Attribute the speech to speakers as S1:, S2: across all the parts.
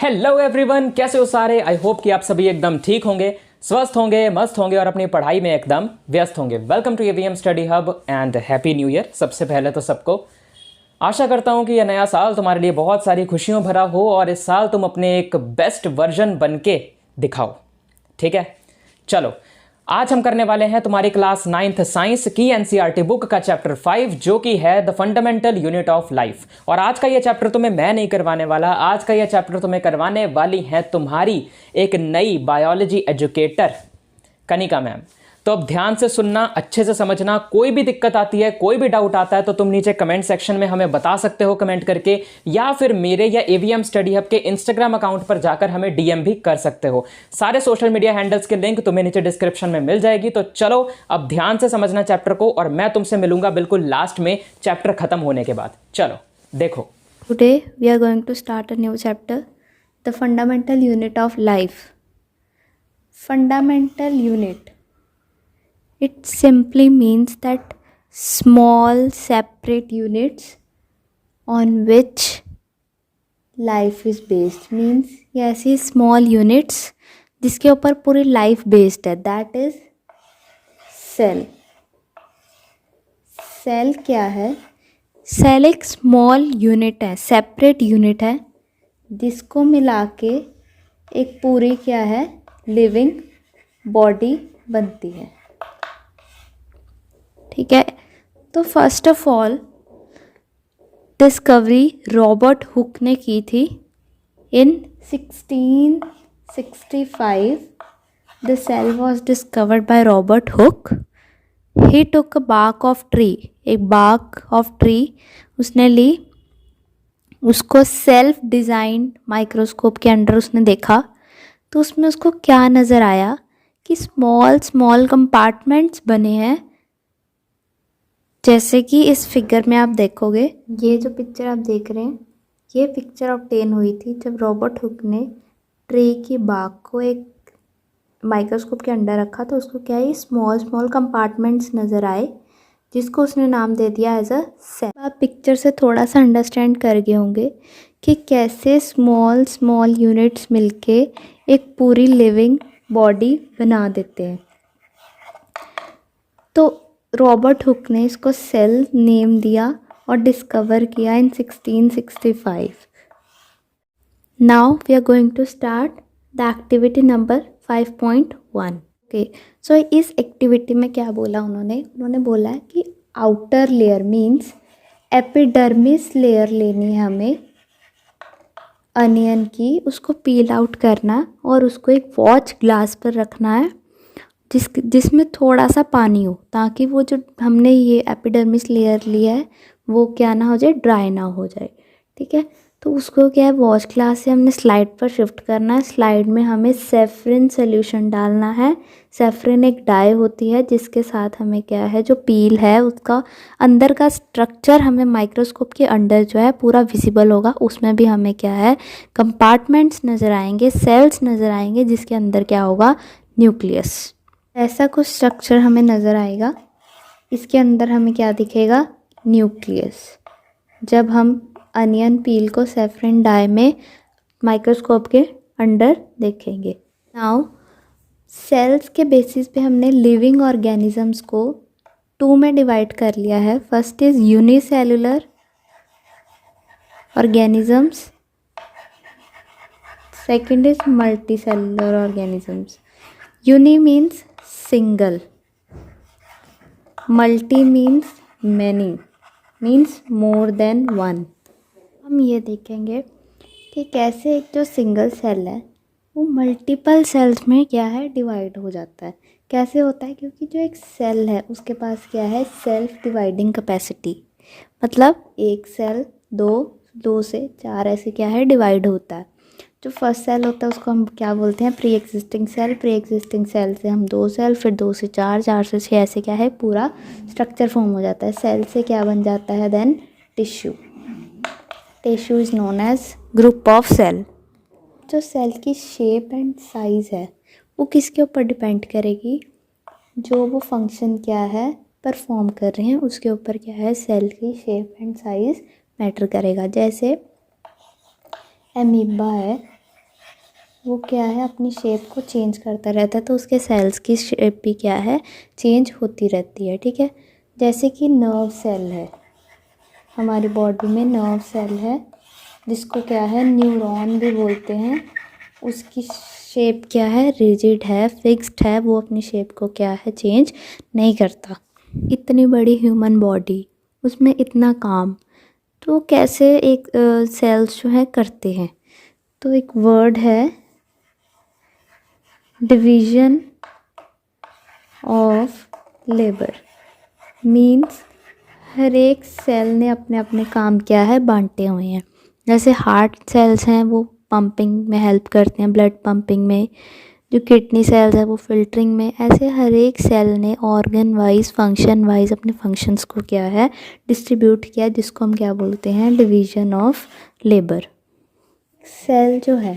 S1: Hello everyone, कैसे हो सारे। आई होप कि आप सभी एकदम ठीक होंगे, स्वस्थ होंगे, मस्त होंगे और अपनी पढ़ाई में एकदम व्यस्त होंगे। Welcome to AVM study hub and happy new year. सबसे पहले तो सबको आशा करता हूँ कि यह नया साल तुम्हारे लिए बहुत सारी खुशियों भरा हो और इस साल तुम अपने एक बेस्ट वर्जन बन के दिखाओ। ठीक है, चलो आज हम करने वाले हैं तुम्हारी क्लास 9th साइंस की एनसीईआरटी बुक का चैप्टर 5 जो कि है the fundamental unit of life. और आज का यह चैप्टर तुम्हें मैं नहीं करवाने वाला, आज का यह चैप्टर तुम्हें करवाने वाली है तुम्हारी एक नई बायोलॉजी एजुकेटर कनिका मैम। तो अब ध्यान से सुनना, अच्छे से समझना। कोई भी दिक्कत आती है, कोई भी डाउट आता है तो तुम नीचे कमेंट सेक्शन में हमें बता सकते हो कमेंट करके, या फिर मेरे या एवीएम स्टडी हब के इंस्टाग्राम अकाउंट पर जाकर हमें डीएम भी कर सकते हो। सारे सोशल मीडिया हैंडल्स के लिंक तुम्हें नीचे डिस्क्रिप्शन में मिल जाएगी। तो चलो अब ध्यान से समझना चैप्टर को, और मैं तुमसे मिलूंगा बिल्कुल लास्ट में चैप्टर खत्म होने के बाद। चलो देखो,
S2: Today we are going to start a new chapter, the fundamental unit of life. Fundamental unit. It simply means that small separate units on which life is based. Means ये ऐसी small units जिसके ऊपर पूरी life based है. That is cell. Cell क्या है? Cell एक small unit है, सेपरेट यूनिट है, जिसको मिला के एक पूरी क्या है, लिविंग बॉडी बनती है। ठीक है, तो first of all discovery Robert Hooke ने की थी in 1665। The cell was discovered by Robert Hooke. He took a bark of tree, एक बार्क ऑफ ट्री उसने ली, उसको सेल्फ डिज़ाइन माइक्रोस्कोप के अंडर उसने देखा, तो उसमें उसको क्या नज़र आया कि स्मॉल स्मॉल कंपार्टमेंट्स बने हैं। जैसे कि इस फिगर में आप देखोगे, ये जो पिक्चर आप देख रहे हैं, ये पिक्चर ऑब्टेन हुई थी जब रॉबर्ट हुक ने ट्री की बार्क को एक माइक्रोस्कोप के अंदर रखा, तो उसको क्या है, स्मॉल स्मॉल कंपार्टमेंट्स नज़र आए, जिसको उसने नाम दे दिया एज अ सेल। आप पिक्चर से थोड़ा सा अंडरस्टैंड कर गए होंगे कि कैसे स्मॉल स्मॉल यूनिट्स मिलके एक पूरी लिविंग बॉडी बना देते हैं। तो रॉबर्ट हुक ने इसको सेल नेम दिया और डिस्कवर किया in 1665। Now we are going to start the activity number 5.1। Okay, so इस एक्टिविटी में क्या बोला उन्होंने बोला है कि outer layer means epidermis layer लेनी है हमें अनियन की, उसको पील आउट करना और उसको एक वॉच ग्लास पर रखना है जिसमें थोड़ा सा पानी हो, ताकि वो जो हमने ये एपिडर्मिस लेयर लिया है वो क्या ना हो जाए, ड्राई ना हो जाए। ठीक है, तो उसको क्या है, वॉश ग्लास से हमने स्लाइड पर शिफ्ट करना है। स्लाइड में हमें सेफ्रिन सोल्यूशन डालना है। सेफ्रिन एक डाई होती है जिसके साथ हमें क्या है, जो पील है उसका अंदर का स्ट्रक्चर हमें माइक्रोस्कोप के अंदर जो है पूरा विजिबल होगा। उसमें भी हमें क्या है, कंपार्टमेंट्स नज़र आएंगे, सेल्स नज़र आएंगे, जिसके अंदर क्या होगा, न्यूक्लियस। ऐसा कुछ स्ट्रक्चर हमें नज़र आएगा। इसके अंदर हमें क्या दिखेगा, न्यूक्लियस। जब हम अनियन पील को सेफ्रिन डाई में माइक्रोस्कोप के अंडर देखेंगे। नाउ सेल्स के बेसिस पे हमने लिविंग ऑर्गेनिजम्स को 2 में डिवाइड कर लिया है। First is unicellular organisms, second is multicellular organisms. Uni means single, multi means many, means more than one. हम ये देखेंगे कि कैसे एक जो सिंगल सेल है वो मल्टीपल सेल्स में क्या है, डिवाइड हो जाता है। कैसे होता है, क्योंकि जो एक सेल है उसके पास क्या है, सेल्फ डिवाइडिंग कैपेसिटी, मतलब एक सेल दो से 4 ऐसे क्या है, डिवाइड होता है। जो फर्स्ट सेल होता है उसको हम क्या बोलते हैं, pre existing cell. Pre existing cell से हम 2 सेल, फिर 2 से 4, 4 से 6 ऐसे क्या है, पूरा स्ट्रक्चर फॉर्म हो जाता है। सेल से क्या बन जाता है, then tissue. Tissue is known as group of cell. जो सेल की शेप एंड साइज़ है वो किसके ऊपर डिपेंड करेगी, जो वो फंक्शन क्या है परफॉर्म कर रहे हैं उसके ऊपर क्या है, सेल की शेप एंड साइज़ मैटर करेगा। जैसे एमीबा है, वो क्या है अपनी शेप को चेंज करता रहता है, तो उसके सेल्स की शेप भी क्या है चेंज होती रहती है, ठीक है। जैसे कि नर्व सेल है, हमारी बॉडी में नर्व सेल है जिसको क्या है न्यूरॉन भी बोलते हैं। उसकी शेप क्या है रिजिड है, फिक्स्ड है, वो अपनी शेप को क्या है चेंज नहीं करता। इतनी बड़ी ह्यूमन बॉडी, उसमें इतना काम, तो कैसे एक सेल्स जो है करते हैं। तो एक वर्ड है डिवीजन ऑफ लेबर, मीन्स हर एक सेल ने अपने अपने काम क्या है बांटे हुए हैं। जैसे हार्ट सेल्स हैं वो पंपिंग में हेल्प करते हैं, ब्लड पंपिंग में। जो किडनी सेल्स है वो फिल्टरिंग में। ऐसे हर एक सेल ने ऑर्गन वाइज फंक्शन वाइज अपने फंक्शंस को क्या है डिस्ट्रीब्यूट किया, जिसको हम क्या बोलते हैं डिवीजन ऑफ लेबर। सेल जो है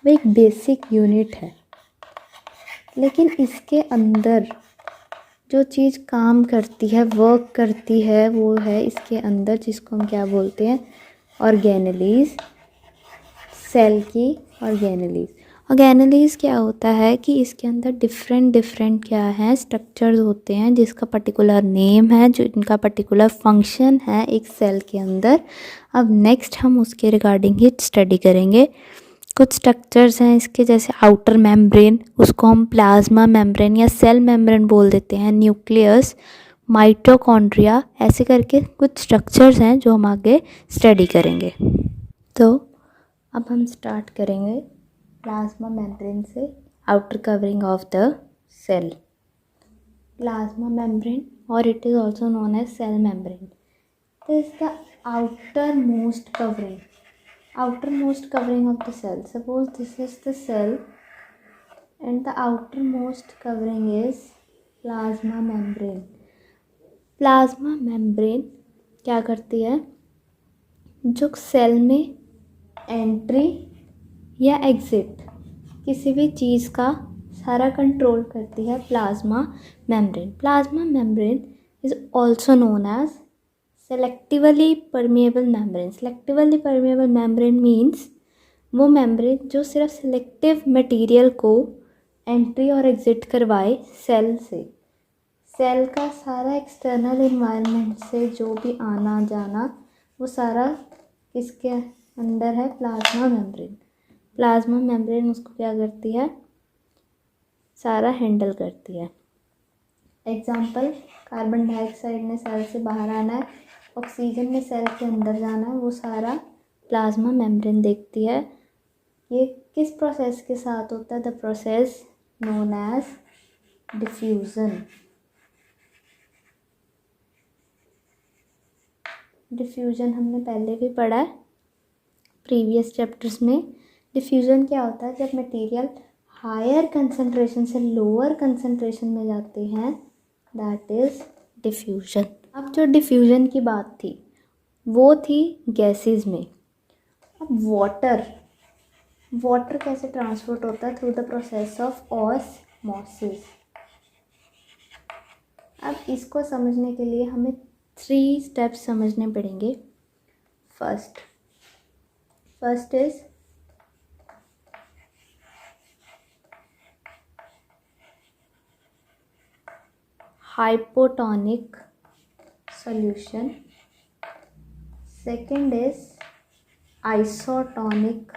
S2: वो एक बेसिक यूनिट है, लेकिन इसके अंदर जो चीज़ काम करती है वर्क करती है वो है इसके अंदर, जिसको हम क्या बोलते हैं ऑर्गेनेलीज। सेल की ऑर्गेनेलीज। ऑर्गेनेलीज क्या होता है कि इसके अंदर डिफरेंट क्या है स्ट्रक्चर्स होते हैं जिसका पर्टिकुलर नेम है, जो इनका पर्टिकुलर फंक्शन है एक सेल के अंदर। अब नेक्स्ट हम उसके रिगार्डिंग ही स्टडी करेंगे। कुछ स्ट्रक्चर्स हैं इसके, जैसे आउटर मेम्ब्रेन, उसको हम प्लाज्मा मेम्ब्रेन या सेल मेम्ब्रेन बोल देते हैं, न्यूक्लियस, माइटोकॉन्ड्रिया, ऐसे करके कुछ स्ट्रक्चर्स हैं जो हम आगे स्टडी करेंगे। तो अब हम स्टार्ट करेंगे प्लाज्मा मेम्ब्रेन से, outer covering of the cell. Plasma membrane और it is also known as cell membrane, this is the outermost covering of the cell. Suppose this is the cell and the outermost covering is plasma membrane. Plasma membrane क्या करती है, जो cell में entry या exit किसी भी चीज़ का सारा कंट्रोल करती है plasma membrane. Plasma membrane is also known as selectively permeable membrane. Selectively permeable membrane means वो मेम्ब्रेन जो सिर्फ सिलेक्टिव मटेरियल को एंट्री और एग्जिट करवाए सेल से। सेल का सारा एक्सटर्नल इन्वायरमेंट से जो भी आना जाना वो सारा किसके अंदर है प्लाज्मा मेम्ब्रेन। प्लाज्मा मेम्ब्रेन उसको क्या करती है सारा हैंडल करती है। एग्जाम्पल, कार्बन डाइऑक्साइड ने सेल से बाहर आना है, ऑक्सीजन ने सेल के अंदर जाना है, वो सारा प्लाज्मा मेम्ब्रेन देखती है। ये किस प्रोसेस के साथ होता है, the process known as diffusion. Diffusion हमने पहले भी पढ़ा है प्रीवियस चैप्टर्स में। डिफ्यूज़न क्या होता है, जब मटेरियल हायर कंसंट्रेशन से लोअर कंसंट्रेशन में जाते हैं, दैट इज़ डिफ्यूज़न। अब जो डिफ्यूज़न की बात थी वो थी गैसेस में। अब वाटर कैसे ट्रांसपोर्ट होता है, through the process of osmosis. अब इसको समझने के लिए हमें 3 स्टेप्स समझने पड़ेंगे। First is hypotonic solution, second is isotonic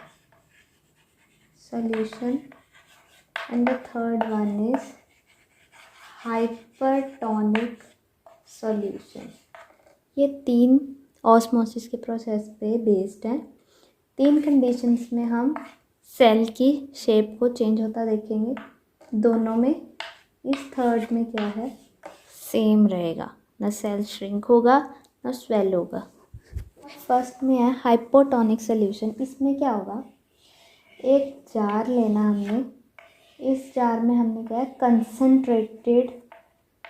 S2: solution, and the third one is hypertonic solution। ये 3 ऑस्मोसिस के प्रोसेस पे बेस्ड हैं। 3 कंडीशंस में हम सेल की शेप को चेंज होता देखेंगे, दोनों में। इस थर्ड में क्या है सेम रहेगा, ना सेल श्रिंक होगा ना स्वेल होगा। फर्स्ट में है हाइपोटोनिक सोल्यूशन। इसमें क्या होगा, एक जार लेना हमने, इस जार में हमने क्या है कंसनट्रेटेड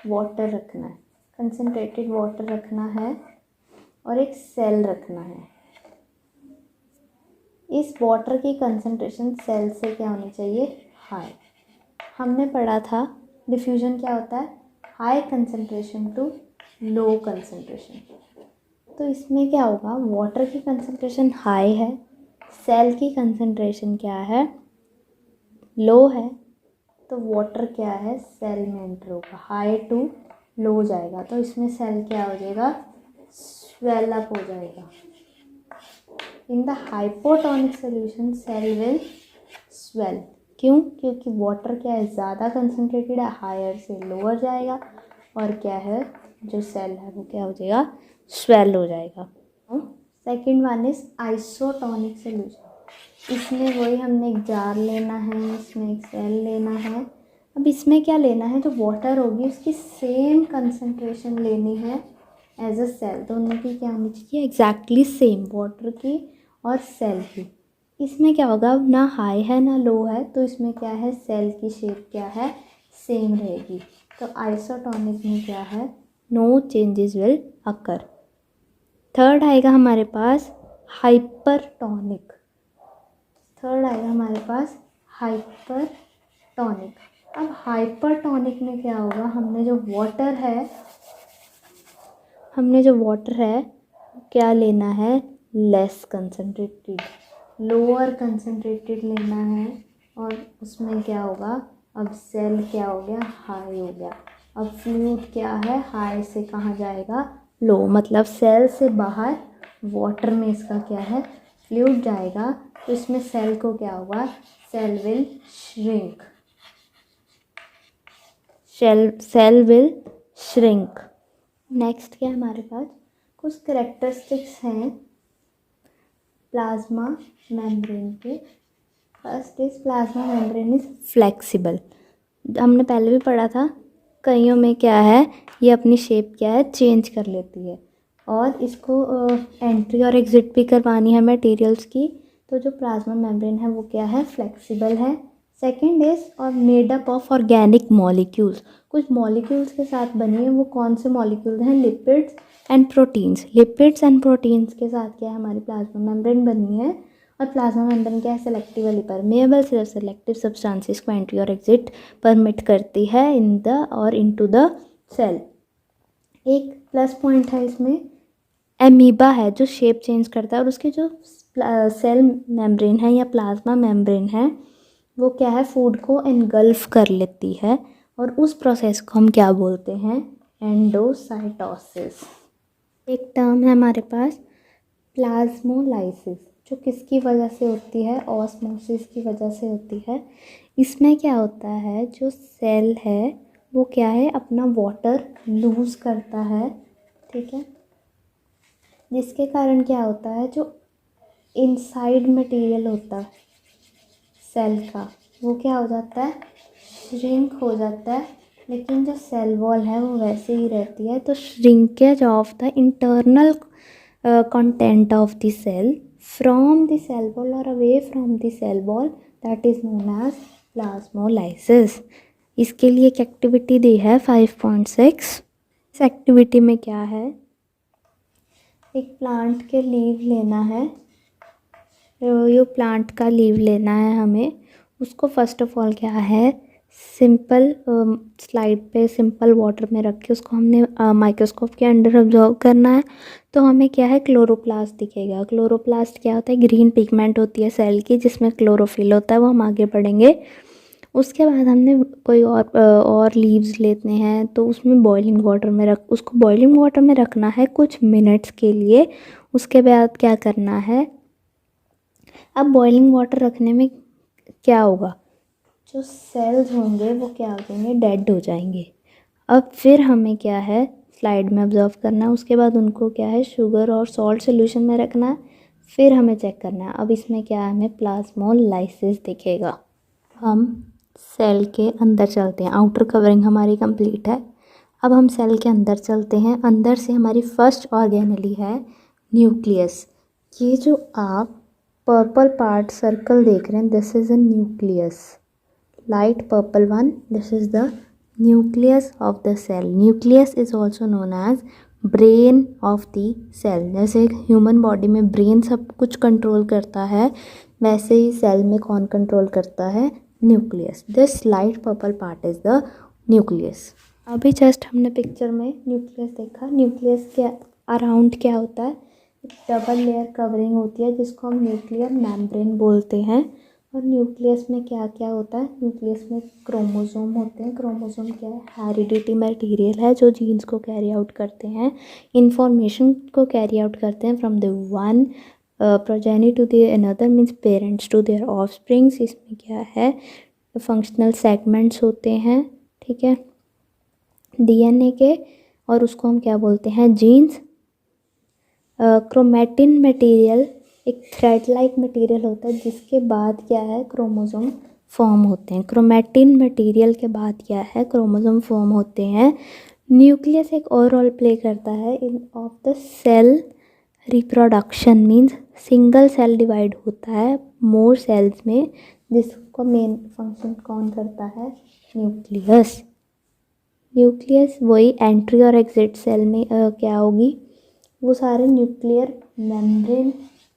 S2: वाटर रखना है, कंसनट्रेटेड वाटर रखना है और एक सेल रखना है। इस वाटर की कंसनट्रेशन सेल से क्या होनी चाहिए हाई। हमने पढ़ा था डिफ्यूजन क्या होता है, high concentration to low concentration. तो इसमें क्या होगा, वाटर की कंसंट्रेशन हाई है, सेल की कंसंट्रेशन क्या है लो है तो वाटर क्या है, सेल में एंटर होगा, हाई टू लो जाएगा तो इसमें सेल क्या हो जाएगा, स्वेल अप हो जाएगा। In the hypotonic solution cell will swell, क्यों, क्योंकि वाटर क्या है, ज़्यादा कंसनट्रेटेड है, हायर से लोअर जाएगा और क्या है, जो सेल है वो क्या हो जाएगा, स्वेल हो जाएगा। Second one is isotonic solution. इसमें वही हमने एक जार लेना है, इसमें एक सेल लेना है। अब इसमें क्या लेना है, जो वाटर होगी उसकी सेम कंसनट्रेशन लेनी है एज अ सेल, दोनों की क्या होनी चाहिए, एग्जैक्टली सेम, वाटर की और सेल की। इसमें क्या होगा, ना हाई है ना लो है, तो इसमें क्या है, सेल की शेप क्या है, सेम रहेगी। तो आइसोटोनिक में क्या है, no changes will occur. Third आएगा हमारे पास हाइपरटोनिक। थर्ड आएगा हमारे पास हाइपरटोनिक। अब हाइपरटोनिक में क्या होगा, हमने जो वाटर है क्या लेना है, लेस कंसनट्रेटेड, लोअर कंसनट्रेटेड लेना है और उसमें क्या होगा, अब सेल क्या हो गया, हाई हो गया। अब फ्लूइड क्या है, हाई से कहाँ जाएगा, लो, मतलब सेल से बाहर वाटर में इसका क्या है, फ्लूइड जाएगा तो इसमें सेल को क्या होगा, cell will shrink, cell will shrink. Next क्या है हमारे पास, कुछ करेक्टरिस्टिक्स हैं प्लाज्मा मेम्ब्रेन के। First is plasma membrane is flexible. हमने पहले भी पढ़ा था, कईयों में क्या है, ये अपनी शेप क्या है, चेंज कर लेती है और इसको एंट्री और एग्जिट भी करवानी है मटेरियल्स की, तो जो प्लाज्मा मेम्ब्रेन है वो क्या है, फ्लेक्सिबल है। सेकेंड इज और made up of organic molecules, कुछ मॉलिक्यूल्स के साथ बनी है, वो कौन से मॉलिक्यूल्स हैं, lipids and proteins. Lipids and proteins के साथ क्या है, हमारी प्लाज्मा मेम्ब्रेन बनी है। और प्लाज्मा मेम्ब्रेन क्या है, सेलेक्टिवली परमेएबल, सिर्फ सेलेक्टिव सब्सटेंसेस को एंट्री और एग्जिट परमिट करती है इन द और इनटू द सेल। एक प्लस पॉइंट है इसमें, एमीबा है जो शेप चेंज करता है और उसके जो सेल मेम्ब्रेन है या प्लाज्मा मेम्ब्रेन है वो क्या है, फूड को एनगल्फ कर लेती है और उस प्रोसेस को हम क्या बोलते हैं, एंडोसाइटोसिस। एक टर्म है हमारे पास प्लाज्मोलाइसिस, जो किसकी वजह से होती है, ऑस्मोसिस की वजह से होती है। इसमें क्या होता है, जो सेल है वो क्या है, अपना वाटर लूज़ करता है, ठीक है, जिसके कारण क्या होता है, जो इनसाइड मटेरियल होता है सेल का वो क्या हो जाता है, श्रिंक हो जाता है, लेकिन जो सेल वॉल है वो वैसे ही रहती है। तो shrinkage of the internal content of the cell from the cell wall और away from the cell wall, that is known as plasmolysis. इसके लिए एक एक्टिविटी दी है 5.6। इस एक्टिविटी में क्या है, एक प्लांट के लीव लेना है, ये प्लांट का लीव लेना है हमें। उसको फर्स्ट ऑफ ऑल क्या है, सिंपल स्लाइड पे सिंपल वाटर में रख के उसको हमने माइक्रोस्कोप के अंडर ऑब्जर्व करना है। तो हमें क्या है, क्लोरोप्लास्ट दिखेगा। क्लोरोप्लास्ट क्या होता है, ग्रीन पिगमेंट होती है सेल की जिसमें क्लोरोफिल होता है, वो हम आगे पढ़ेंगे। उसके बाद हमने कोई और लीव्स लेते हैं तो उसमें बॉइलिंग वाटर में उसको बॉइलिंग वाटर में रखना है कुछ मिनट्स के लिए। उसके बाद क्या करना है, अब बॉइलिंग वाटर रखने में क्या होगा, जो सेल्स होंगे वो क्या हो जाएंगे, डेड हो जाएंगे। अब फिर हमें क्या है, स्लाइड में ऑब्जर्व करना है। उसके बाद उनको क्या है, शुगर और सॉल्ट सोल्यूशन में रखना है। फिर हमें चेक करना है, अब इसमें क्या है, हमें प्लाज्मोलाइसिस दिखेगा। हम सेल के अंदर चलते हैं, आउटर कवरिंग हमारी कंप्लीट है। अब हम सेल के अंदर चलते हैं। अंदर से हमारी फर्स्ट ऑर्गेनेली है न्यूक्लियस। ये जो आप पर्पल पार्ट सर्कल देख रहे हैं, this is a nucleus, light purple one, this is the nucleus of the cell. Nucleus is also known as brain of the cell. जैसे ह्यूमन बॉडी में brain सब कुछ कंट्रोल करता है, वैसे ही सेल में कौन कंट्रोल करता है, nucleus. This light purple part is the nucleus. अभी जस्ट हमने पिक्चर में न्यूक्लियस देखा। न्यूक्लियस के अराउंड क्या होता है, डबल लेयर कवरिंग होती है जिसको हम न्यूक्लियर मेम्ब्रेन बोलते हैं। और न्यूक्लियस में क्या क्या होता है? न्यूक्लियस में क्रोमोसोम होते हैं। क्रोमोसोम क्या है? हेरिडिटी मटेरियल है जो जीन्स को कैरी आउट करते हैं, इंफॉर्मेशन को कैरी आउट करते हैं from the one progeny to the another, means parents to their offsprings. इसमें क्या है? फंक्शनल सेगमेंट्स होते हैं, ठीक है, डीएनए के, और उसको हम क्या बोलते हैं? जीन्स। क्रोमेटिन मटेरियल एक थ्रेड लाइक मटेरियल होता है जिसके बाद क्या है? क्रोमोसोम फॉर्म होते हैं। क्रोमेटिन मटेरियल के बाद क्या है? क्रोमोसोम फॉर्म होते हैं। न्यूक्लियस एक और रोल प्ले करता है in of the cell reproduction, means single cell divide होता है मोर सेल्स में, जिसको मेन फंक्शन कौन करता है? न्यूक्लियस। न्यूक्लियस वही एंट्री और एग्जिट सेल में क्या होगी? वो सारे न्यूक्लियर मेम्ब्रेन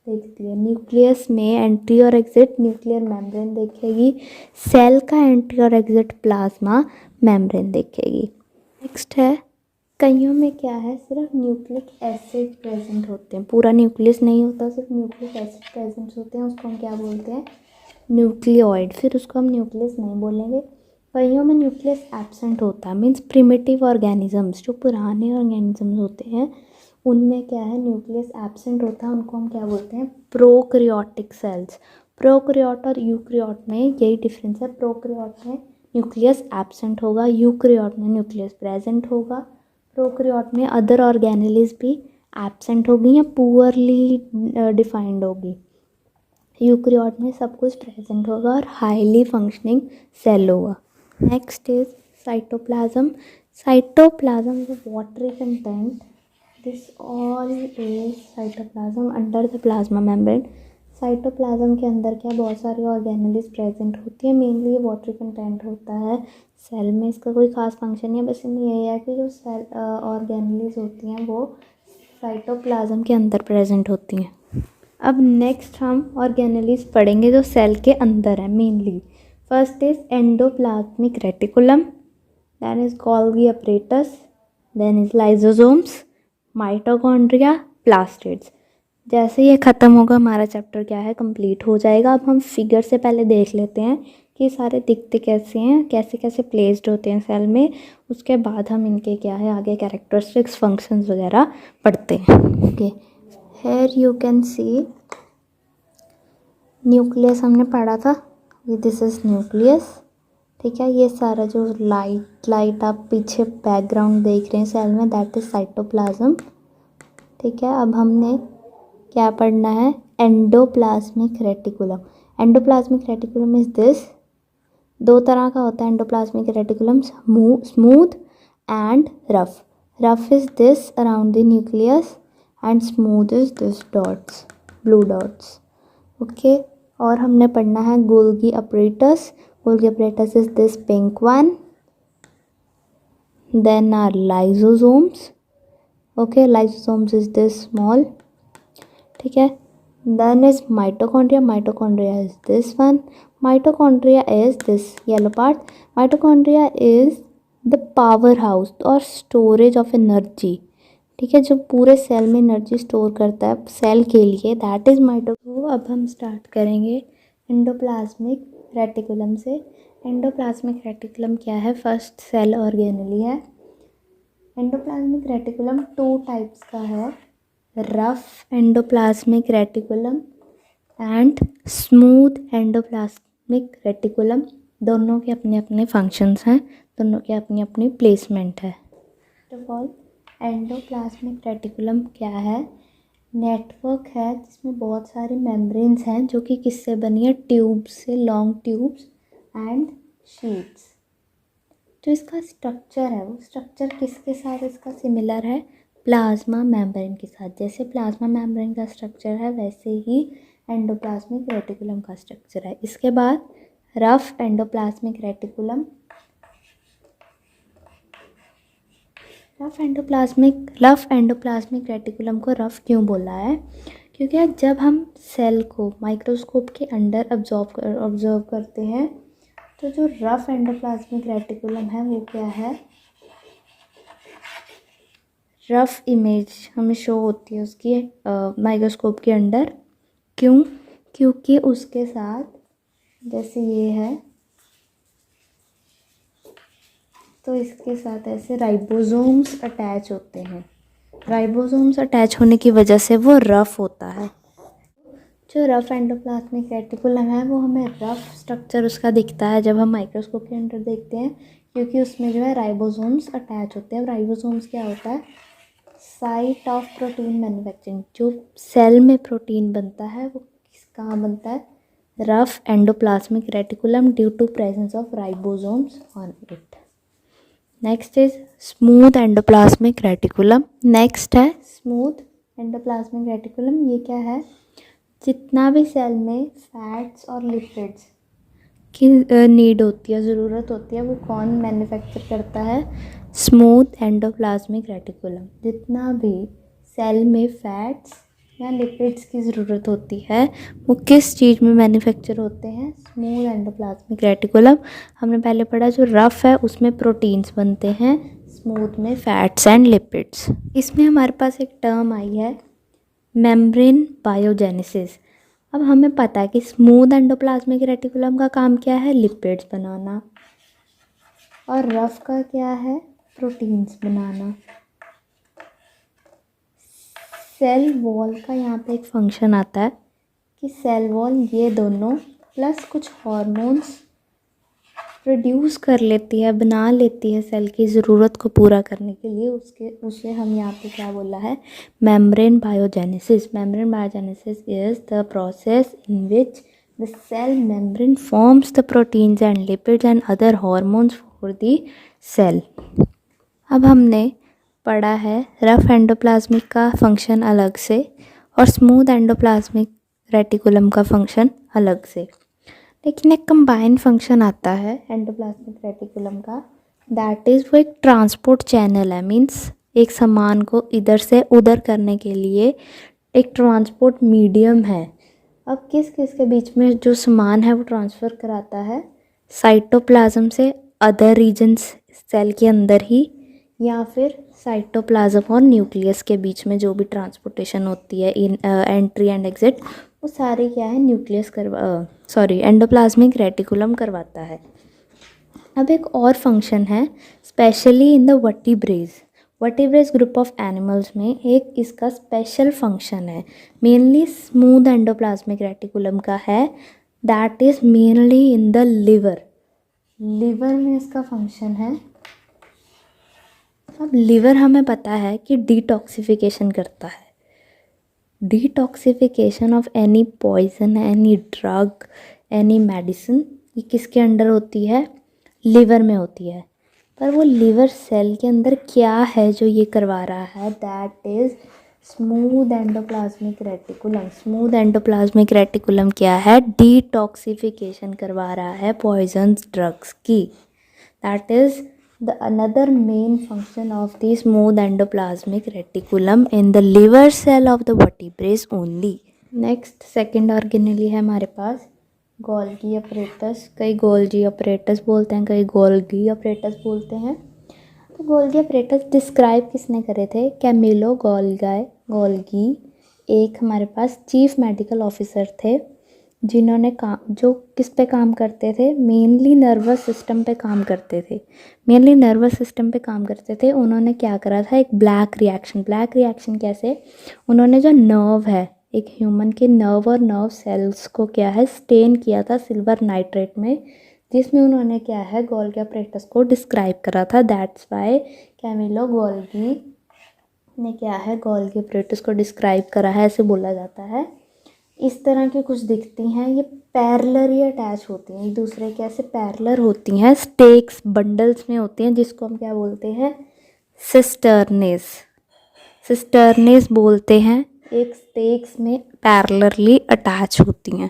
S2: देखती है। न्यूक्लियस में एंट्री और एग्जिट न्यूक्लियर मेम्ब्रेन देखेगी, सेल का एंट्री और एग्जिट प्लाज्मा मेम्ब्रेन देखेगी। नेक्स्ट है, कईयों में क्या है? सिर्फ न्यूक्लिक एसिड प्रेजेंट होते हैं, पूरा न्यूक्लियस नहीं होता, सिर्फ न्यूक्लिक एसिड प्रेजेंट होते हैं, उसको हम क्या बोलते हैं? न्यूक्लियोइड। फिर उसको हम न्यूक्लियस नहीं बोलेंगे। कईयों में न्यूक्लियस एब्सेंट होता है, मीन्स प्रिमिटिव ऑर्गेनिजम्स, जो पुराने ऑर्गेनिजम्स होते हैं उनमें क्या है? न्यूक्लियस एब्सेंट होता है, उनको हम क्या बोलते हैं? Prokaryotic cells. प्रोकैरियोट और यूकैरियोट में यही डिफरेंस है। प्रोकैरियोट में न्यूक्लियस एब्सेंट होगा, यूकैरियोट में न्यूक्लियस प्रेजेंट होगा। प्रोकैरियोट में अदर ऑर्गेनेलिज भी एब्सेंट होगी या पुअरली डिफाइंड होगी। यूकैरियोट में सब कुछ प्रेजेंट होगा और हाईली फंक्शनिंग सेल होगा। Next is cytoplasm. Cytoplasm is watery content, this all is cytoplasm under the plasma membrane. Cytoplasm के अंदर क्या? बहुत सारी ऑर्गेनेलिज प्रेजेंट होती है, मेनली ये वाटरी कंटेंट होता है सेल में। इसका कोई खास फंक्शन नहीं है, बस इनमें यही है कि जो सेल ऑर्गेनेलिज होती हैं वो साइटोप्लाज्म के अंदर प्रेजेंट होती हैं। अब नेक्स्ट हम ऑर्गेनेलिज पढ़ेंगे जो सेल के अंदर है mainly. First is endoplasmic reticulum, then is Golgi apparatus, then is lysosomes, mitochondria, plastids. जैसे ये ख़त्म होगा हमारा चैप्टर क्या है? कंप्लीट हो जाएगा। अब हम फिगर से पहले देख लेते हैं कि सारे दिखते कैसे हैं, कैसे कैसे प्लेस्ड होते हैं सेल में, उसके बाद हम इनके क्या है आगे कैरेक्टरिस्टिक्स, फंक्शंस वगैरह पढ़ते हैं। Okay, here you can see nucleus हमने पढ़ा था, दिस इज न्यूक्लियस, ठीक है। ये सारा जो लाइट आप पीछे बैकग्राउंड देख रहे हैं सेल में, दैट इज साइटोप्लाज्म, ठीक है। अब हमने क्या पढ़ना है? Endoplasmic reticulum. Endoplasmic reticulum is this, दो तरह का होता है endoplasmic reticulum, smooth and rough. Rough is this around the nucleus and smooth is this dots, blue dots, okay. और हमने पढ़ना है Golgi apparatus. Golgi apparatus is this pink one, then are lysosomes, okay, lysosomes is this small, ठीक है। Then is mitochondria, mitochondria is this one, mitochondria is this yellow part. Mitochondria is the power house और storage of energy, ठीक है, जो पूरे cell में energy store करता है सेल के लिए, दैट इज माइटो। अब हम स्टार्ट करेंगे एंडोप्लाज्मिक रेटिकुलम से। एंडोप्लाज्मिक रेटिकुलम क्या है? फर्स्ट सेल ऑर्गेनेली है। एंडोप्लाज्मिक रेटिकुलम टू टाइप्स का है, rough endoplasmic reticulum and smooth endoplasmic reticulum. दोनों के अपने अपने फंक्शंस हैं, दोनों के अपनी अपनी प्लेसमेंट है। First of all endoplasmic reticulum क्या है? नेटवर्क है जिसमें बहुत सारी मेम्ब्रेन्स हैं जो कि किससे बनी है? ट्यूब्स से, लॉन्ग ट्यूब्स एंड शीट्स। जो इसका स्ट्रक्चर है वो स्ट्रक्चर किसके साथ इसका सिमिलर है? प्लाज्मा मेम्ब्रेन के साथ। जैसे प्लाज्मा मेम्ब्रेन का स्ट्रक्चर है वैसे ही एंडोप्लाज्मिक रेटिकुलम का स्ट्रक्चर है। इसके बाद rough endoplasmic reticulum. Rough endoplasmic reticulum को रफ क्यों बोला है? क्योंकि जब हम सेल को माइक्रोस्कोप के अंडर ऑब्जर्व करते हैं तो जो रफ एंडोप्लाज्मिक रेटिकुलम है वो क्या है? रफ इमेज हमें शो होती है उसकी माइक्रोस्कोप के अंडर। क्यों? क्योंकि उसके साथ जैसे ये है, तो इसके साथ ऐसे राइबोसोम्स अटैच होते हैं। राइबोसोम्स अटैच होने की वजह से वो रफ़ होता है। जो रफ़ एंडोप्लाज्मिक रेटिकुलम है वो हमें रफ़ स्ट्रक्चर उसका दिखता है जब हम माइक्रोस्कोप के अंदर देखते हैं, क्योंकि उसमें जो है राइबोसोम्स अटैच होते हैं। राइबोसोम्स क्या होता है? Site of protein manufacturing. जो सेल में प्रोटीन बनता है वो कहाँ बनता है? Rough endoplasmic reticulum due to presence of ribosomes on it. Next is smooth endoplasmic reticulum. Next है स्मूथ एंडोप्लाज्मिक रेटिकुलम। ये क्या है? जितना भी सेल में फैट्स और लिपिड्स की नीड होती है, ज़रूरत होती है, वो कौन मैन्युफैक्चर करता है? Smooth endoplasmic reticulum. जितना भी सेल में फैट्स या लिपिड्स की ज़रूरत होती है वो किस चीज़ में मैन्युफैक्चर होते हैं? Smooth endoplasmic reticulum. हमने पहले पढ़ा जो रफ़ है उसमें प्रोटीन्स बनते हैं, स्मूथ में फैट्स एंड लिपिड्स। इसमें हमारे पास एक टर्म आई है मेम्ब्रेन बायोजेनेसिस। अब हमें पता है कि स्मूथ एंडोप्लाज्मिक रेटिकुलम का काम क्या है? लिपिड्स बनाना। और रफ़ का क्या है? प्रोटीन्स बनाना। सेल वॉल का यहाँ पे एक फंक्शन आता है कि सेल वॉल ये दोनों प्लस कुछ हार्मोन्स प्रोड्यूस कर लेती है, बना लेती है सेल की ज़रूरत को पूरा करने के लिए। उसे हम यहाँ पे क्या बोला है? Membrane biogenesis. Membrane biogenesis is the process in which the cell membrane forms the proteins and lipids and other hormones for the cell. अब हमने पढ़ा है रफ एंडोप्लाज्मिक का फंक्शन अलग से और स्मूथ एंडोप्लाज्मिक रेटिकुलम का फंक्शन अलग से, लेकिन एक कंबाइन फंक्शन आता है एंडोप्लाज्मिक रेटिकुलम का। दैट इज़ वो एक ट्रांसपोर्ट चैनल है। मीन्स एक सामान को इधर से उधर करने के लिए एक ट्रांसपोर्ट मीडियम है। अब किस किस के बीच में जो सामान है वो ट्रांसफ़र कराता है? साइटोप्लाज्म से अदर रीजन्स सेल के अंदर ही, या फिर साइटोप्लाज्म और न्यूक्लियस के बीच में जो भी ट्रांसपोर्टेशन होती है इन एंट्री एंड एग्जिट, वो सारे क्या है? न्यूक्लियस एंडोप्लाज्मिक रेटिकुलम करवाता है। अब एक और फंक्शन है specially in the vertebrae group of animals में एक इसका स्पेशल फंक्शन है, मेनली स्मूथ एंडोप्लाज्मिक रेटिकुलम का है। That is mainly in the liver में इसका फंक्शन है। अब लिवर हमें पता है कि डिटॉक्सिफिकेशन करता है। Detoxification of any poison, any drug, any medicine, ये किसके अंडर होती है? लिवर में होती है। पर वो लिवर सेल के अंदर क्या है जो ये करवा रहा है? That is smooth endoplasmic reticulum. Smooth endoplasmic reticulum क्या है? डिटॉक्सिफिकेशन करवा रहा है पॉइजन्स, ड्रग्स की। That is the another main function of the smooth endoplasmic reticulum in the liver cell of the vertebrates only. Next second organelle है हमारे पास Golgi apparatus. कई Golgi apparatus बोलते हैं, कई गोल्गी अपरेटस बोलते हैं। तो गोल्गी अपरेटस डिस्क्राइब किसने करे थे? कैमिलो गोल्गी एक हमारे पास चीफ मेडिकल ऑफिसर थे जिन्होंने जो किस पे काम करते थे? मेनली नर्वस सिस्टम पे काम करते थे। उन्होंने क्या करा था? एक ब्लैक रिएक्शन कैसे? उन्होंने जो नर्व है, एक ह्यूमन के नर्व और नर्व सेल्स को क्या है? स्टेन किया था सिल्वर नाइट्रेट में, जिसमें उन्होंने क्या है? गोल्गी अपरेटस को डिस्क्राइब करा था। दैट्स वाई कैमिलो गोल्गी ने क्या है? गोल्गी अपरेटस को डिस्क्राइब करा है, ऐसे बोला जाता है। इस तरह की कुछ दिखती हैं, ये पैरेलली अटैच होती हैं एक दूसरे के, ऐसे पैरेलल होती हैं, स्टेक्स बंडल्स में होती हैं, जिसको हम क्या बोलते हैं? सिस्टर्नेस बोलते हैं। एक स्टेक्स में पैरेलली अटैच होती हैं।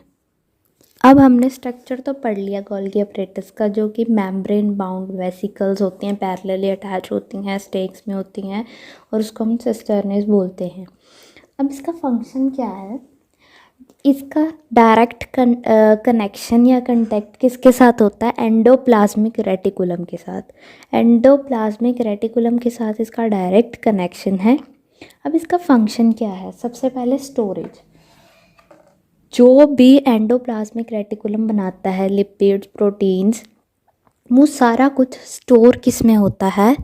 S2: अब हमने स्ट्रक्चर तो पढ़ लिया गोल्गी अपरेटस का, जो कि मेम्ब्रेन बाउंड वेसिकल्स होती हैं, पैरेलली अटैच होती हैं, स्टेक्स में होती हैं, और उसको हम सिस्टर्नेस बोलते हैं। अब इसका फंक्शन क्या है? इसका डायरेक्ट कनेक्शन या कंटेक्ट किसके साथ होता है? एंडोप्लाज्मिक रेटिकुलम के साथ। एंडोप्लाज्मिक रेटिकुलम के साथ इसका डायरेक्ट कनेक्शन है। अब इसका फंक्शन क्या है? सबसे पहले स्टोरेज। जो भी एंडोप्लाज्मिक रेटिकुलम बनाता है, लिपिड्स, प्रोटीन्स, वो सारा कुछ स्टोर किस में होता है?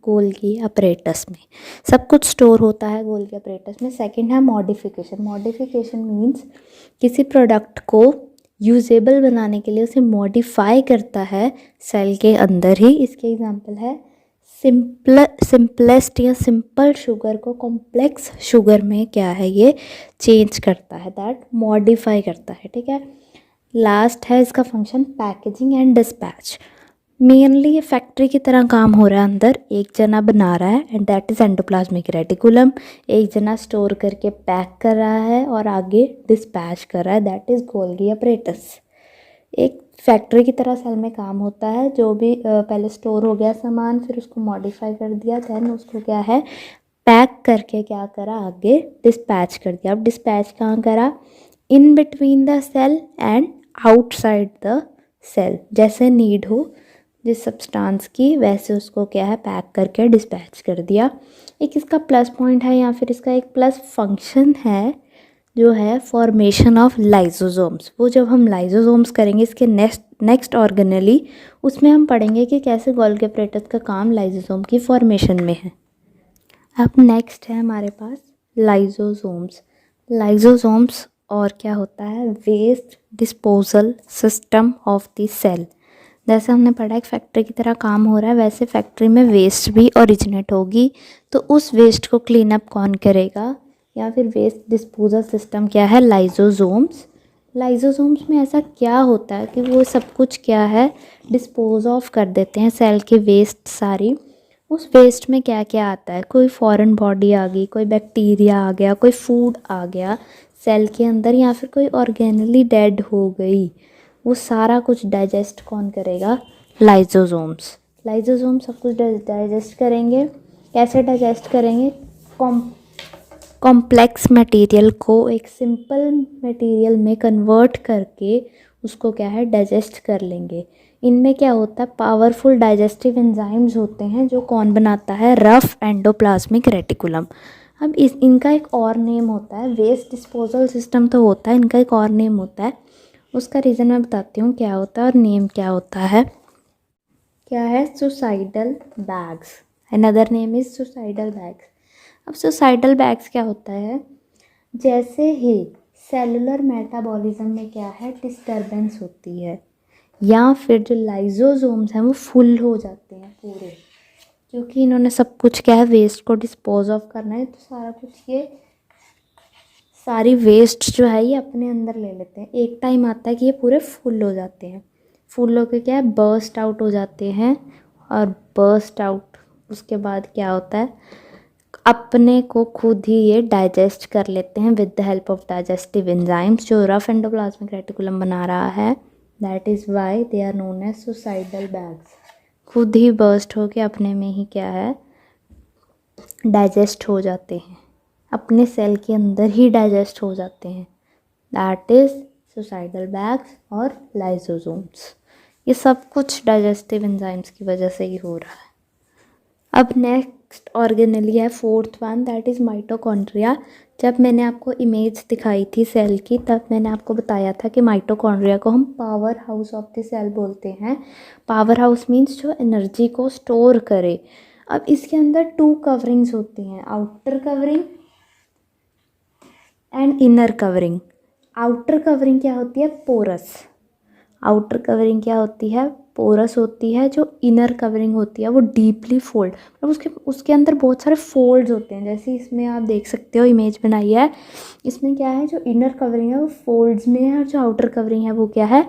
S2: गोल्गी अपरेटस में। सब कुछ स्टोर होता है गोल्गी अपरेटस में। सेकंड है मॉडिफिकेशन। मॉडिफिकेशन मीन्स किसी प्रोडक्ट को यूजेबल बनाने के लिए उसे मॉडिफाई करता है सेल के अंदर ही। इसके एग्जांपल है सिंपलेस्ट या सिंपल शुगर को कॉम्प्लेक्स शुगर में क्या है, ये चेंज करता है, दैट मॉडिफाई करता है। ठीक है। लास्ट है इसका function packaging and dispatch. Mainly ये फैक्ट्री की तरह काम हो रहा है, अंदर एक जना बना रहा है and that is endoplasmic reticulum, एक जना स्टोर करके पैक कर रहा है और आगे डिस्पैच कर रहा है, दैट इज गोल्गी अपरेटस। एक फैक्ट्री की तरह सेल में काम होता है, जो भी पहले स्टोर हो गया सामान, फिर उसको मॉडिफाई कर दिया, देन उसको क्या है पैक करके क्या करा, आगे डिस्पैच कर दिया। अब डिस्पैच कहाँ करा? In between the cell and outside the cell, जैसे नीड हो जिस सब्सटेंस की, वैसे उसको क्या है पैक करके डिस्पैच कर दिया। एक इसका प्लस पॉइंट है या फिर इसका एक प्लस फंक्शन है जो है फॉर्मेशन ऑफ लाइजोसोम्स। वो जब हम लाइजोसोम्स करेंगे इसके नेक्स्ट ऑर्गेनेली, उसमें हम पढ़ेंगे कि कैसे गोल्गी अपरेटस का काम लाइजोसोम की फॉर्मेशन में है। अब नेक्स्ट है हमारे पास लाइजोसोम्स। लाइजोसोम्स और क्या होता है? Waste disposal system of the cell. जैसे हमने पढ़ा एक फैक्ट्री की तरह काम हो रहा है, वैसे फैक्ट्री में वेस्ट भी ओरिजिनेट होगी, तो उस वेस्ट को क्लीन अप कौन करेगा? या फिर वेस्ट डिस्पोजल सिस्टम क्या है? लाइजोसोम्स। लाइजोसोम्स में ऐसा क्या होता है कि वो सब कुछ क्या है डिस्पोज ऑफ कर देते हैं सेल के वेस्ट सारी। उस वेस्ट में क्या क्या आता है? कोई फॉरेन बॉडी आ गई, कोई बैक्टीरिया आ गया, कोई फूड आ गया सेल के अंदर, या फिर कोई ऑर्गेनली डेड हो गई, वो सारा कुछ डाइजेस्ट कौन करेगा? लाइजोसोम्स। लाइजोसोम्स सब कुछ डाइजेस्ट करेंगे। कैसे डाइजेस्ट करेंगे? कॉम्प्लेक्स मटेरियल को एक सिंपल मटेरियल में कन्वर्ट करके उसको क्या है डाइजेस्ट कर लेंगे। इनमें क्या होता है? पावरफुल डाइजेस्टिव एंजाइम्स होते हैं, जो कौन बनाता है? Rough endoplasmic reticulum. अब इनका एक और नेम होता है, वेस्ट डिस्पोजल सिस्टम तो होता है, इनका एक और नेम होता है, उसका रीज़न मैं बताती हूँ क्या होता है और नेम क्या होता है। क्या है? Suicidal bags. Another name is suicidal bags. अब सुसाइडल बैग्स क्या होता है? जैसे ही सेलुलर मेटाबॉलिज्म में क्या है डिस्टरबेंस होती है, या फिर जो लाइजोसोम्स हैं वो फुल हो जाते हैं पूरे, क्योंकि इन्होंने सब कुछ क्या है वेस्ट को डिस्पोज ऑफ करना है, तो सारा कुछ ये सारी वेस्ट जो है ये अपने अंदर ले लेते हैं। एक टाइम आता है कि ये पूरे फुल हो जाते हैं, फुल होकर क्या है बर्स्ट आउट हो जाते हैं, और बर्स्ट आउट उसके बाद क्या होता है अपने को खुद ही ये डाइजेस्ट कर लेते हैं with the help of digestive enzymes, जो रफ एंडोप्लाज्मिक रेटिकुलम बना रहा है। That is why they are known as suicidal bags. खुद ही बर्स्ट होके अपने में ही क्या है डाइजेस्ट हो जाते हैं, अपने सेल के अंदर ही डाइजेस्ट हो जाते हैं। दैट इज़ सुसाइडल बैग्स और लाइसोसोम्स। ये सब कुछ डाइजेस्टिव एंजाइम्स की वजह से ही हो रहा है। अब नेक्स्ट ऑर्गेनेली है fourth one, that is mitochondria. जब मैंने आपको इमेज दिखाई थी सेल की, तब मैंने आपको बताया था कि माइटोकॉन्ड्रिया को हम power house of the cell बोलते हैं। पावर हाउस मीन्स जो एनर्जी को स्टोर करे। अब इसके अंदर 2 कवरिंग्स होती हैं, outer covering and inner covering. Outer covering क्या होती है? पोरस। आउटर कवरिंग क्या होती है? पोरस होती है। जो इनर कवरिंग होती है वो डीपली फोल्ड, मतलब उसके अंदर बहुत सारे फोल्ड्स होते हैं, जैसे इसमें आप देख सकते हो इमेज बनाई है। इसमें क्या है, जो इनर कवरिंग है वो फोल्ड्स में है और जो आउटर कवरिंग है वो क्या है?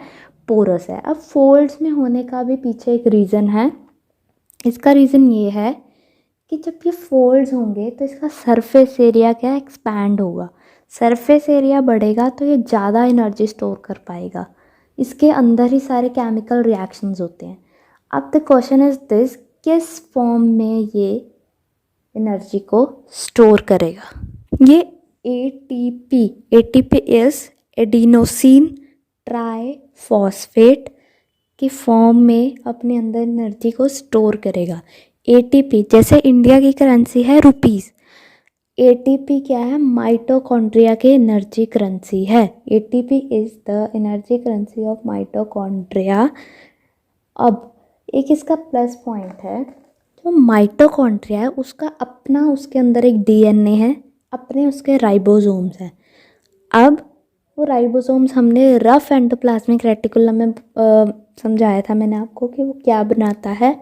S2: पोरस है। अब फोल्ड्स में होने का भी पीछे एक रीज़न है। इसका रीज़न ये है कि जब ये फोल्ड्स होंगे तो इसका सरफेस एरिया क्या एक्सपैंड होगा। सरफेस एरिया बढ़ेगा तो ये ज़्यादा एनर्जी स्टोर कर पाएगा। इसके अंदर ही सारे केमिकल रिएक्शंस होते हैं। अब द क्वेश्चन इज दिस, किस फॉर्म में ये एनर्जी को स्टोर करेगा? ये एटीपी इज एडिनोसिन ट्राइफॉस्फेट की फॉर्म में अपने अंदर एनर्जी को स्टोर करेगा। एटीपी जैसे इंडिया की करेंसी है रुपीज़, एटीपी क्या है? माइटोकॉन्ड्रिया की एनर्जी करेंसी है। ATP is the energy currency of mitochondria. अब एक इसका प्लस पॉइंट है, जो माइटोकॉन्ड्रिया है उसका अपना, उसके अंदर एक डीएनए है, अपने उसके राइबोसोम्स हैं। अब वो राइबोसोम्स हमने रफ एंडोप्लाज्मिक रेटिकुलम में समझाया था मैंने आपको कि वो क्या बनाता है?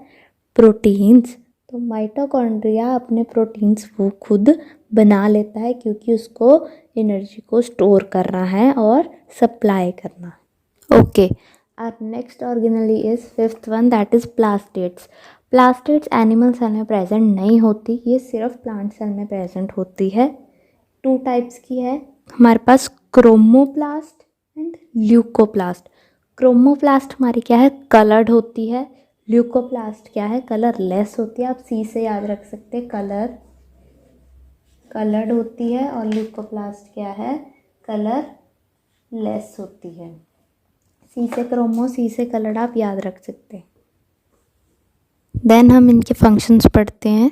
S2: प्रोटीन्स। तो माइटोकॉन्ड्रिया अपने प्रोटीन्स वो खुद बना लेता है, क्योंकि उसको एनर्जी को स्टोर करना है और सप्लाई करना। Okay, our next organelle is fifth one, that is plastids. Plastids animal cell में प्रेजेंट नहीं होती, ये सिर्फ प्लांट सेल में प्रेजेंट होती है। 2 टाइप्स की है हमारे पास, क्रोमोप्लास्ट एंड ल्यूकोप्लास्ट। क्रोमोप्लास्ट हमारी क्या है? कलर्ड होती है। ल्यूकोप्लास्ट क्या है? कलरलेस होती है। आप सी से याद रख सकते हैं, कलर्ड होती है, और ल्यूकोप्लास्ट क्या है? कलरलेस होती है। सी से क्रोमो, सी से कलर्ड आप याद रख सकते हैं। देन हम इनके फंक्शंस पढ़ते हैं।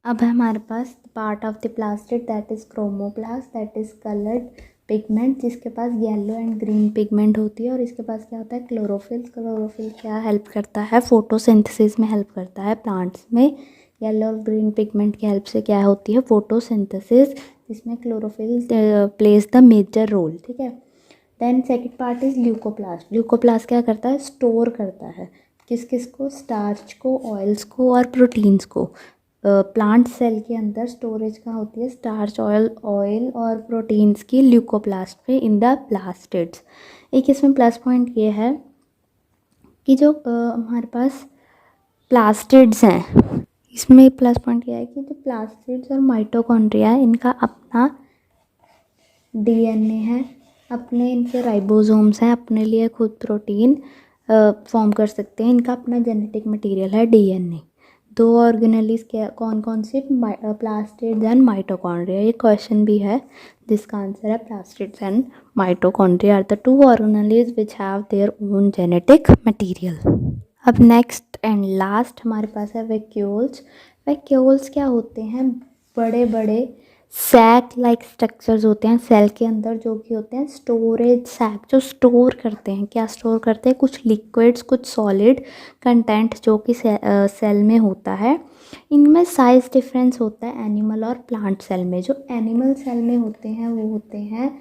S2: अब है हमारे पास part of the plastid, that is chromoplast, that is coloured pigment, जिसके पास येलो एंड ग्रीन पिगमेंट होती है। और इसके पास क्या होता है? क्लोरोफिल। क्लोरोफिल क्या हेल्प करता है? फोटोसिंथेसिस में हेल्प करता है प्लांट्स में। येलो और ग्रीन पिगमेंट की हेल्प से क्या होती है? फोटोसिंथेसिस, जिसमें chlorophyll plays the major role. ठीक है। Then second part is leucoplast. Leucoplast क्या करता है? स्टोर करता है किस किस को? स्टार्च को, ऑयल्स को और प्रोटीन्स को। प्लांट सेल के अंदर स्टोरेज कहाँ होती है? स्टार्च, ऑयल और प्रोटीन्स की ल्यूकोप्लास्ट पे इन द प्लास्टिड्स। एक इसमें प्लस पॉइंट ये है कि जो हमारे पास प्लास्टिड्स हैं, इसमें प्लस पॉइंट ये है कि जो प्लास्टिड्स और माइटोकॉन्ड्रिया है, इनका अपना डीएनए है, अपने इनके राइबोसोम्स हैं, अपने लिए खुद प्रोटीन फॉर्म कर सकते हैं। इनका अपना जेनेटिक मटेरियल है डीएनए। 2 ऑर्गेनेलीज क्या कौन कौन से? Plastids and mitochondria. ये क्वेश्चन भी है जिसका आंसर है plastids and mitochondria are the 2 organelles which have their own genetic material. अब नेक्स्ट एंड लास्ट हमारे पास है वैक्यूल्स। वैक्यूल्स क्या होते हैं? बड़े बड़े सैक लाइक स्ट्रक्चर्स होते हैं सेल के अंदर, जो कि होते हैं स्टोरेज सैक, जो स्टोर करते हैं। क्या स्टोर करते हैं? कुछ लिक्विड्स, कुछ सॉलिड कंटेंट जो कि सेल में होता है। इनमें साइज डिफरेंस होता है एनिमल और प्लांट सेल में। जो एनिमल सेल में होते हैं वो होते हैं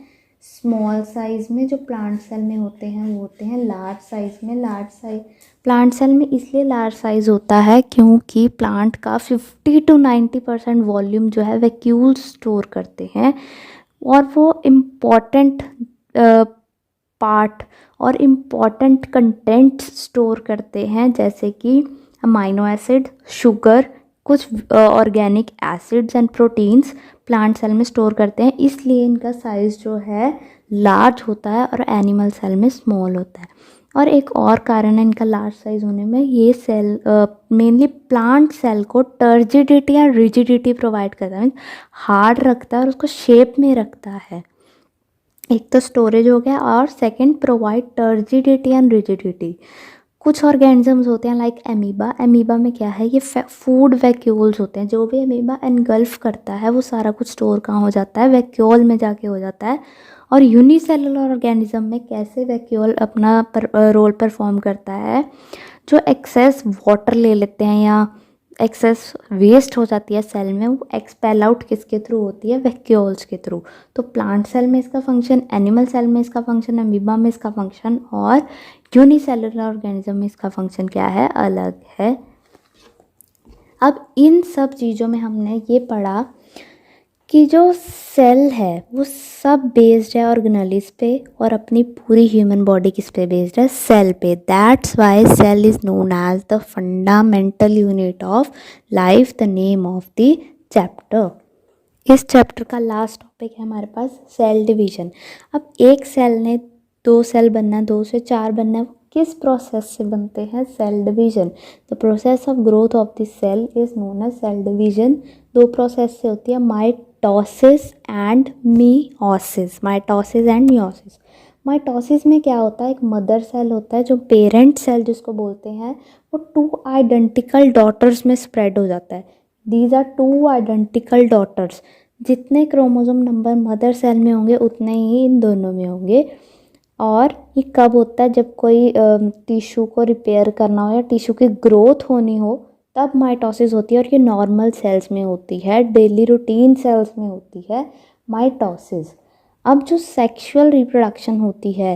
S2: स्मॉल साइज़ में, जो प्लांट सेल में होते हैं वो होते हैं लार्ज साइज़ में। लार्ज साइज प्लांट सेल में इसलिए लार्ज साइज़ होता है क्योंकि प्लांट का 50 to 90% वॉल्यूम जो है वैक्यूल स्टोर करते हैं, और वो इम्पॉर्टेंट पार्ट और इम्पॉर्टेंट कंटेंट स्टोर करते हैं, जैसे कि अमाइनो एसिड, शुगर, कुछ organic acids and proteins plant cell में स्टोर करते हैं। इसलिए इनका साइज़ जो है लार्ज होता है और एनिमल सेल में स्मॉल होता है। और एक और कारण है इनका लार्ज साइज़ होने में, ये सेल मेनली प्लांट सेल को टर्जिडिटी या रिजिडिटी प्रोवाइड करता है, हार्ड रखता है और उसको शेप में रखता है। एक तो स्टोरेज हो गया, और second provide turgidity and rigidity. कुछ ऑर्गेनिजम्स होते हैं लाइक एमीबा। एमीबा में क्या है? ये फूड वैक्यूल्स होते हैं। जो भी एमीबा एनगल्फ करता है वो सारा कुछ स्टोर कहाँ हो जाता है? वैक्यूल में जाके हो जाता है। और यूनिसेलुलर ऑर्गेनिज्म में कैसे वैक्यूल अपना रोल परफॉर्म करता है? जो एक्सेस वाटर ले लेते हैं या एक्सेस वेस्ट हो जाती है सेल में, वो एक्सपेल आउट किसके थ्रू होती है? वैक्यूल्स के थ्रू। तो प्लांट सेल में इसका फंक्शन, एनिमल सेल में इसका फंक्शन, अमीबा में इसका फंक्शन, और यूनिसेलुलर ऑर्गेनिज्म में इसका फंक्शन क्या है? अलग है। अब इन सब चीज़ों में हमने ये पढ़ा कि जो सेल है वो सब बेस्ड है ऑर्गेनेलिस पे, और अपनी पूरी ह्यूमन बॉडी किस पे बेस्ड है? सेल पे। That's why cell is known as the fundamental unit of life, the name of the chapter. इस चैप्टर का लास्ट टॉपिक है हमारे पास सेल डिवीजन। अब एक सेल ने 2 सेल बनना, 2 से 4 बनना, वो किस प्रोसेस से बनते हैं? Cell division. The process of growth of the cell is known as cell division. 2 process से होती है, mitosis and meiosis. Mitosis and meiosis. Mitosis में क्या होता है? एक मदर सेल होता है, जो पेरेंट सेल जिसको बोलते हैं, वो 2 आइडेंटिकल डॉटर्स में स्प्रेड हो जाता है। These are 2 identical daughters. जितने क्रोमोसोम नंबर मदर सेल में होंगे उतने ही इन दोनों में होंगे। और ये कब होता है, जब कोई टिश्यू को रिपेयर करना हो या टिश्यू की ग्रोथ होनी हो तब माइटोसिस होती है, और ये नॉर्मल सेल्स में होती है, डेली रूटीन सेल्स में होती है माइटोसिस। अब जो सेक्सुअल रिप्रोडक्शन होती है,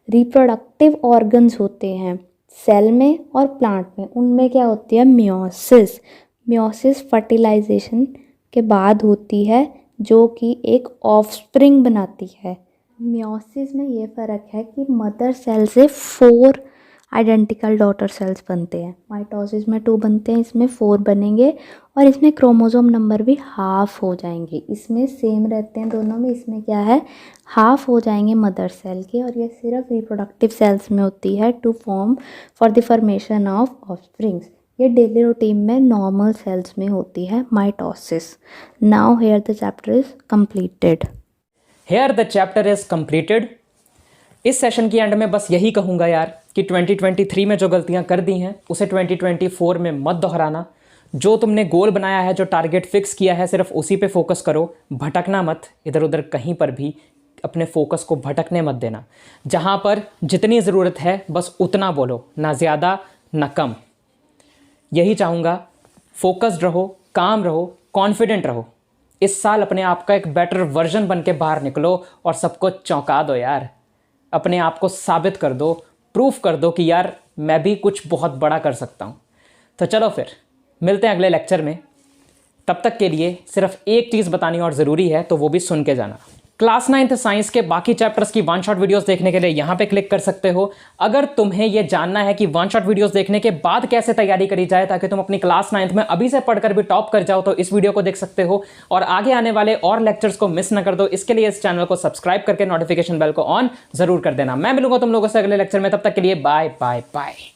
S2: रिप्रोडक्टिव ऑर्गन्स होते हैं सेल में और प्लांट में, उनमें क्या होती है, मियोसिस। मियोसिस फर्टिलाइजेशन के बाद होती है, जो कि एक ऑफस्प्रिंग बनाती है। मियोसिस में ये फ़र्क है कि मदर सेल से 4 आइडेंटिकल डॉटर सेल्स बनते हैं, माइटोसिस में 2 बनते हैं, इसमें 4 बनेंगे, और इसमें क्रोमोसोम नंबर भी हाफ हो जाएंगे। इसमें सेम रहते हैं दोनों में, इसमें क्या है, हाफ हो जाएंगे मदर सेल के, और ये सिर्फ रिप्रोडक्टिव सेल्स में होती है to form for the formation of offsprings. ये डेली रूटीन में नॉर्मल सेल्स में होती है mitosis. Now here the chapter is completed.
S1: Here the chapter is completed. इस सेशन की एंड में बस यही कहूँगा यार कि 2023 में जो गलतियाँ कर दी हैं उसे 2024 में मत दोहराना। जो तुमने गोल बनाया है, जो टारगेट फिक्स किया है, सिर्फ उसी पे फोकस करो, भटकना मत, इधर उधर कहीं पर भी अपने फोकस को भटकने मत देना। जहाँ पर जितनी ज़रूरत है बस उतना बोलो, ना ज़्यादा ना कम। यही चाहूँगा, फोकस्ड रहो, काम रहो, कॉन्फिडेंट रहो। इस साल अपने आप का एक बेटर वर्जन बन के बाहर निकलो और सबको चौंका दो यार। अपने आप को साबित कर दो, प्रूफ कर दो कि यार मैं भी कुछ बहुत बड़ा कर सकता हूँ। तो चलो फिर मिलते हैं अगले लेक्चर में। तब तक के लिए सिर्फ एक चीज़ बतानी और ज़रूरी है, तो वो भी सुन के जाना। क्लास 9th साइंस के बाकी चैप्टर्स की वन शॉट वीडियोस देखने के लिए यहाँ पे क्लिक कर सकते हो। अगर तुम्हें ये जानना है कि वन शॉट वीडियोस देखने के बाद कैसे तैयारी करी जाए ताकि तुम अपनी क्लास 9th में अभी से पढ़कर भी टॉप कर जाओ, तो इस वीडियो को देख सकते हो। और आगे आने वाले और लेक्चर्स को मिस ना कर दो, इसके लिए इस चैनल को सब्सक्राइब करके नोटिफिकेशन बेल को ऑन जरूर कर देना। मैं मिलूंगा तुम लोगों से अगले लेक्चर में, तब तक के लिए बाय बाय बाय।